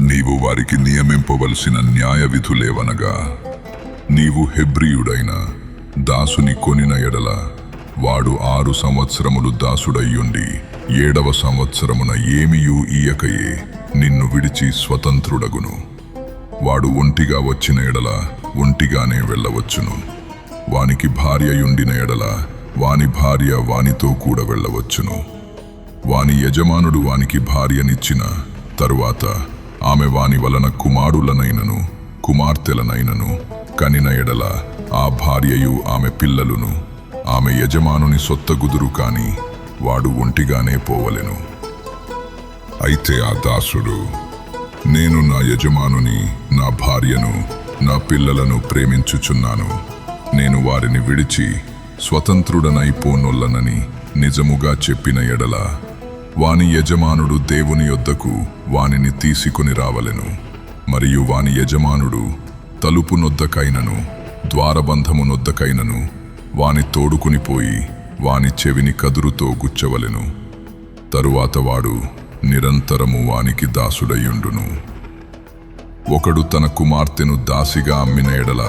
నీవు వారికి నియమింపవలసిన న్యాయ విధులేవనగా, నీవు హెబ్రీయుడైన దాసుని కొనిన ఎడల వాడు 6 సంవత్సరములు దాసుడయ్యుండి 7వ సంవత్సరమున ఏమియూ ఇయ్యకయే నిన్ను విడిచి స్వతంత్రుడగును. వాడు ఒంటిగా వచ్చిన ఎడల ఒంటిగానే వెళ్ళవచ్చును. వానికి భార్యయుండిన ఎడల వాని భార్య వానితో కూడా వెళ్ళవచ్చును. వాని యజమానుడు వానికి భార్యనిచ్చిన తరువాత ఆమె వాని వలన కుమారులనైనను కుమార్తెలనైనను కనిన ఎడల ఆ భార్యయు ఆమె పిల్లలును ఆమె యజమానుని సొత్తగుదురు కాని వాడు ఒంటిగానే పోవలెను. అయితే ఆ దాసుడు, నేను నా యజమానుని, నా భార్యను, నా పిల్లలను ప్రేమించుచున్నాను, నేను వారిని విడిచి స్వతంత్రుడనైపోనొల్లనని నిజముగా చెప్పిన ఎడల వాని యజమానుడు దేవుని యొద్దకు వానిని తీసుకొని రావలెను. మరియు వాని యజమానుడు తలుపు నొద్దకైనను ద్వారబంధము నొద్దకైనను వాని తోడుకుని పోయి వాని చెవిని కదురుతో గుచ్చవలెను. తరువాత వాడు నిరంతరము వానికి దాసుడయ్యుండును. ఒకడు తన కుమార్తెను దాసిగా అమ్మిన ఎడల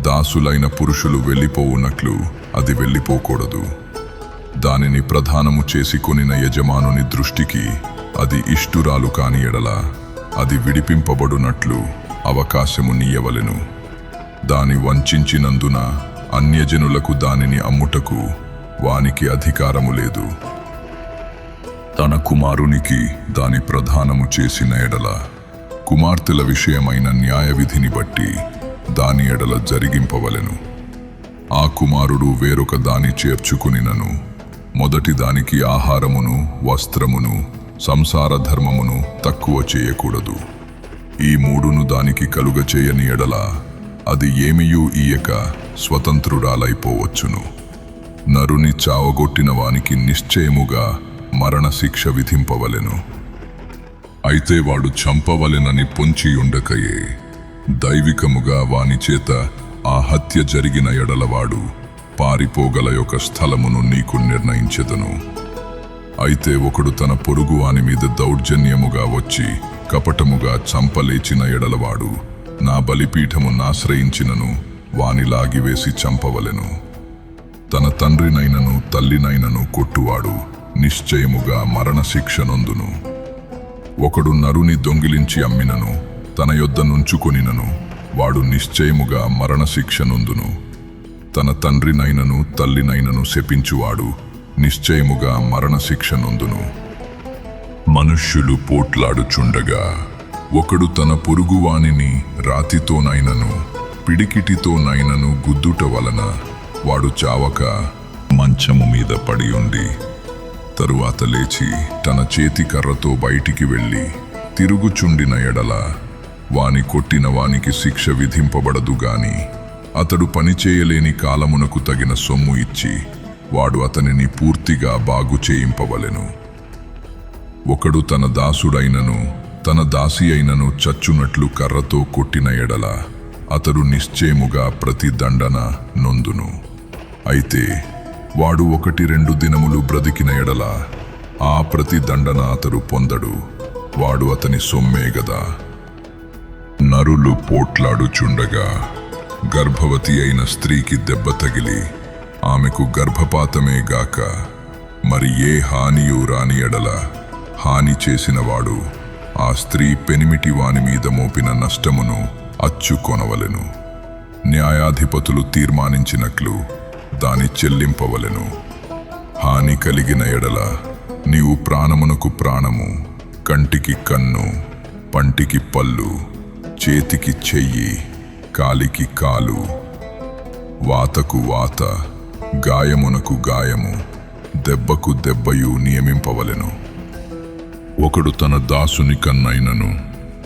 దాసులైన పురుషులు వెళ్ళిపోవునట్లు అది వెళ్ళిపోకూడదు. దానిని ప్రధానము చేసి కొనిన యజమానుని దృష్టికి అది ఇష్టురాలు కాని ఎడల అది విడిపింపబడునట్లు అవకాశము నీయవలెను. దాని వంచినందున అన్యజనులకు దానిని అమ్ముటకు వానికి అధికారము లేదు. తన కుమారునికి దాని ప్రధానము చేసిన ఎడల కుమార్తెల విషయమైన న్యాయవిధిని బట్టి దాని ఎడల జరిగింపవలెను. ఆ కుమారుడు వేరొక దాని చేర్చుకునినను మొదటి దానికి ఆహారమును వస్త్రమును సంసార ధర్మమును తక్కువ చేయకూడదు. ఈ మూడును దానికి కలుగచేయని ఎడల అది ఏమియూ ఇయ్యక స్వతంత్రురాలైపోవచ్చును. నరుని చావగొట్టిన వానికి నిశ్చయముగా మరణశిక్ష విధింపవలెను. అయితే వాడు చంపవలెనని పొంచియుండకయే దైవికముగా వాని చేత ఆ హత్య జరిగిన ఎడలవాడు పారిపోగల యొక్క స్థలమును నీకు నిర్ణయించెదను. అయితే ఒకడు తన పొరుగు వాని మీద దౌర్జన్యముగా వచ్చి కపటముగా చంపలేచిన ఎడలవాడు నా బలిపీఠము నాశ్రయించినను వాని లాగివేసి చంపవలెను. తన తండ్రినైనను తల్లినైనను కొట్టువాడు నిశ్చయముగా మరణశిక్ష నొందును. ఒకడు నరుని దొంగిలించి అమ్మినను తన యొద్ద నుంచుకొనినను వాడు నిశ్చయముగా మరణశిక్ష నొందును. తన తండ్రినైనను తల్లినైనను శపించువాడు నిశ్చయముగా మరణశిక్ష నొందును. మనుష్యులు పోట్లాడుచుండగా ఒకడు తన పొరుగువానిని రాతితోనైనను పిడికిటితోనైనను గుద్దుట వలన వాడు చావక మంచము మీద పడి ఉండి తరువాత లేచి తన చేతి కర్రతో బయటికి వెళ్ళి తిరుగుచుండిన ఎడల వాని కొట్టిన వానికి శిక్ష విధింపబడదు గాని అతడు పనిచేయలేని కాలమునకు తగిన సొమ్ము ఇచ్చి వాడు అతనిని పూర్తిగా బాగు చేయింపవలెను. ఒకడు తన దాసుడైనను తన దాసి అయినను చచ్చునట్లు కర్రతో కొట్టిన ఎడల అతడు నిశ్చయముగా ప్రతి దండన నొందును. అయితే వాడు 1-2 దినములు బ్రతికిన ఎడల ఆ ప్రతి దండన అతడు పొందడు, వాడు అతని సొమ్మే గదా. నరులు పోట్లాడుచుండగా గర్భవతి అయిన స్త్రీకి దెబ్బ తగిలి ఆమెకు గర్భపాతమే గాక మరి ఏ హానియు రాని ఎడల హాని చేసినవాడు ఆ స్త్రీ పెనిమిటి వాని మీద మోపిన నష్టమును అచ్చు కొనవలెను. న్యాయాధిపతులు తీర్మానించినట్లు దాని చెల్లింపవలెను. హాని కలిగిన ఎడల నీవు ప్రాణమునకు ప్రాణము, కంటికి కన్ను, పంటికి పళ్ళు, చేతికి చెయ్యి, కాలికి కాలు, వాతకు వాత, గాయమునకు గాయము, దెబ్బకు దెబ్బయు నియమింపవలెను. ఒకడు తన దాసుని కన్నైనను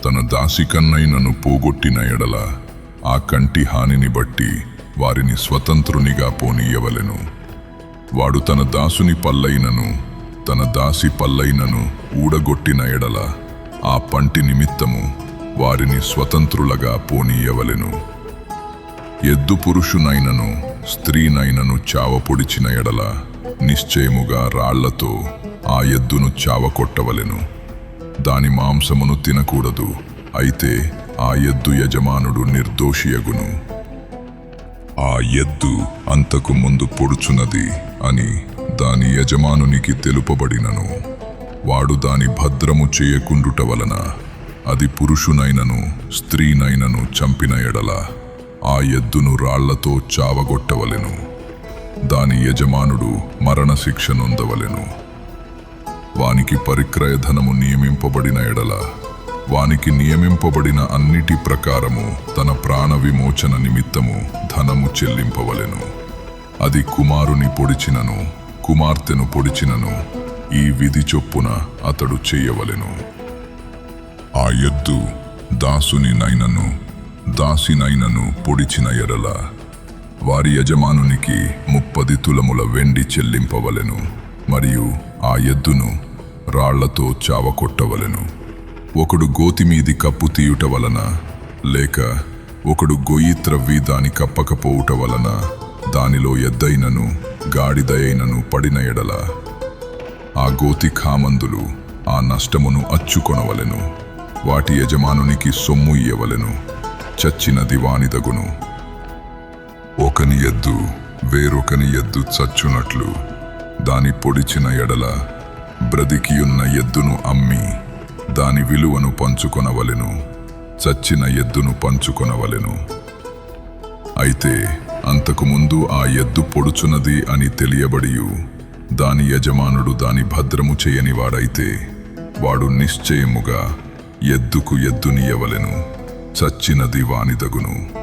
తన దాసి కన్నైనను పోగొట్టిన ఎడల ఆ కంటి హానిని బట్టి వారిని స్వతంత్రునిగా పోనీయవలెను. వాడు తన దాసుని పల్లైనను తన దాసి పల్లైనను ఊడగొట్టిన ఎడల ఆ పంటి నిమిత్తము వారిని స్వతంత్రులుగా పోనీయవలెను. ఎద్దు పురుషునైనను స్త్రీనైనను చావపొడిచిన ఎడల నిశ్చయముగా రాళ్లతో ఆ ఎద్దును చావకొట్టవలెను. దాని మాంసమును తినకూడదు, అయితే ఆ ఎద్దు యజమానుడు నిర్దోషియగును. ఆ ఎద్దు అంతకు ముందు పొడుచున్నది అని దాని యజమానునికి తెలుపబడినను వాడు దాని భద్రము చేయకుండుట వలన అది పురుషునైనను స్త్రీనైనను చంపిన ఎడల ఆ ఎద్దును రాళ్లతో చావగొట్టవలెను. దాని యజమానుడు మరణశిక్ష నొందవలెను. వానికి పరిక్రయధనము నియమింపబడిన ఎడల వానికి నియమింపబడిన అన్నిటి ప్రకారము తన ప్రాణ విమోచన నిమిత్తము ధనము చెల్లింపవలెను. అది కుమారుని పొడిచినను కుమార్తెను పొడిచినను ఈ విధి చొప్పున అతడు చెయ్యవలెను. ఆ ఎద్దు దాసునినైనను దాసినైనను పొడిచిన ఎడల వారి యజమానునికి 30 తులముల వెండి చెల్లింపవలెను. మరియు ఆ ఎద్దును రాళ్లతో చావకొట్టవలెను. ఒకడు గోతిమీది కప్పు తీయుట వలన లేక ఒకడు గొయ్యి త్రవ్వి దాని కప్పకపోవుట వలన దానిలో ఎద్దైనను గాడిదయైనను పడిన ఎడల ఆ గోతి ఖామందులు ఆ నష్టమును అచ్చుకొనవలెను. వాటి యజమానునికి సొమ్ము ఇయ్యవలెను. చచ్చినది వానిదగును. ఒకని ఎద్దు వేరొకని ఎద్దు చచ్చునట్లు దాని పొడిచిన ఎడల బ్రతికియున్న ఎద్దును అమ్మి దాని విలువను పంచుకొనవలెను. చచ్చిన ఎద్దును పంచుకొనవలెను. అయితే అంతకుముందు ఆ ఎద్దు పొడుచున్నది అని తెలియబడియు దాని యజమానుడు దాని భద్రము చేయనివాడైతే వాడు నిశ్చయముగా ఎద్దుకు ఎద్దునియ్యవలెను. చచ్చినది వానిదగును.